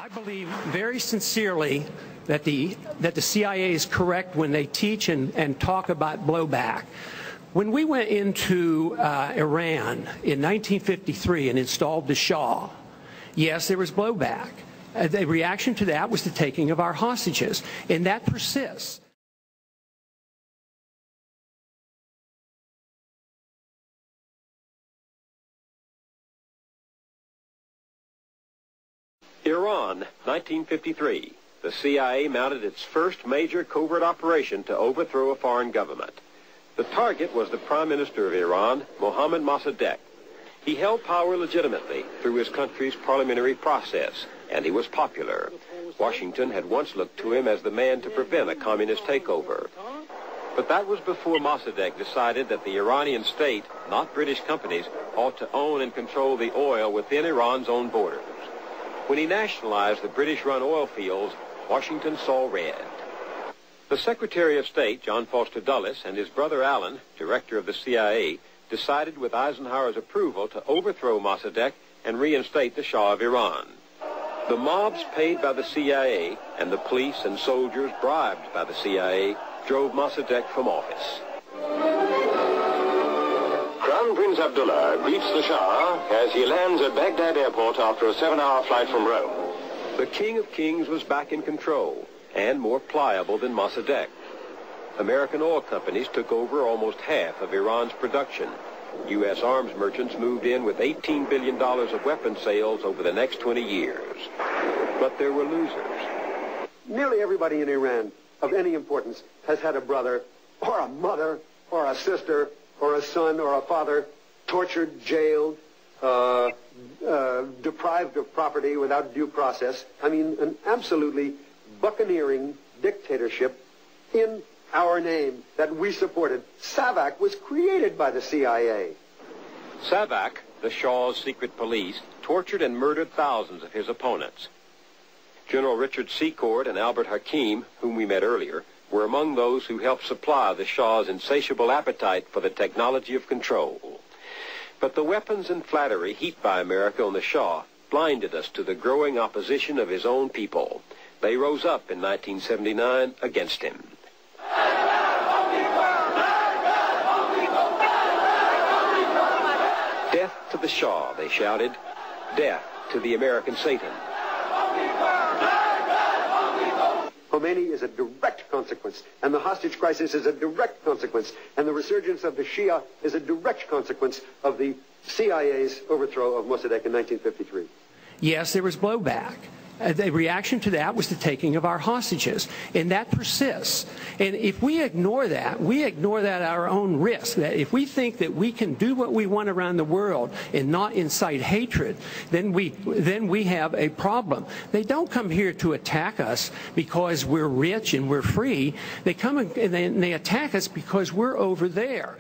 I believe very sincerely that the CIA is correct when they teach and talk about blowback. When we went into Iran in 1953 and installed the Shah, yes, there was blowback. The reaction to that was the taking of our hostages, and that persists. Iran, 1953. The CIA mounted its first major covert operation to overthrow a foreign government. The target was the Prime Minister of Iran, Mohammad Mossadegh. He held power legitimately through his country's parliamentary process, and he was popular. Washington had once looked to him as the man to prevent a communist takeover. But that was before Mossadegh decided that the Iranian state, not British companies, ought to own and control the oil within Iran's own borders. When he nationalized the British-run oil fields, Washington saw red. The Secretary of State, John Foster Dulles, and his brother Alan, director of the CIA, decided with Eisenhower's approval to overthrow Mossadegh and reinstate the Shah of Iran. The mobs paid by the CIA and the police and soldiers bribed by the CIA drove Mossadegh from office. Crown Prince Abdullah greets the Shah as he lands at Baghdad airport after a 7-hour flight from Rome. The King of Kings was back in control and more pliable than Mossadegh. American oil companies took over almost half of Iran's production. U.S. arms merchants moved in with $18 billion of weapon sales over the next 20 years. But there were losers. Nearly everybody in Iran of any importance has had a brother or a mother or a sister or a son or a father tortured, jailed, deprived of property without due process. I mean, an absolutely buccaneering dictatorship in our name that we supported. SAVAK was created by the CIA. SAVAK, the Shah's secret police, tortured and murdered thousands of his opponents. General Richard Secord and Albert Hakim, whom we met earlier, were among those who helped supply the Shah's insatiable appetite for the technology of control. But the weapons and flattery heaped by America on the Shah blinded us to the growing opposition of his own people. They rose up in 1979 against him. Death to the Shah, they shouted. Death to the American Satan. Khomeini is a direct consequence, and the hostage crisis is a direct consequence, and the resurgence of the Shia is a direct consequence of the CIA's overthrow of Mossadegh in 1953. Yes, there was blowback. The reaction to that was the taking of our hostages, and that persists. And if we ignore that at our own risk. That if we think that we can do what we want around the world and not incite hatred, then we have a problem. They don't come here to attack us because we're rich and we're free. They come and they attack us because we're over there.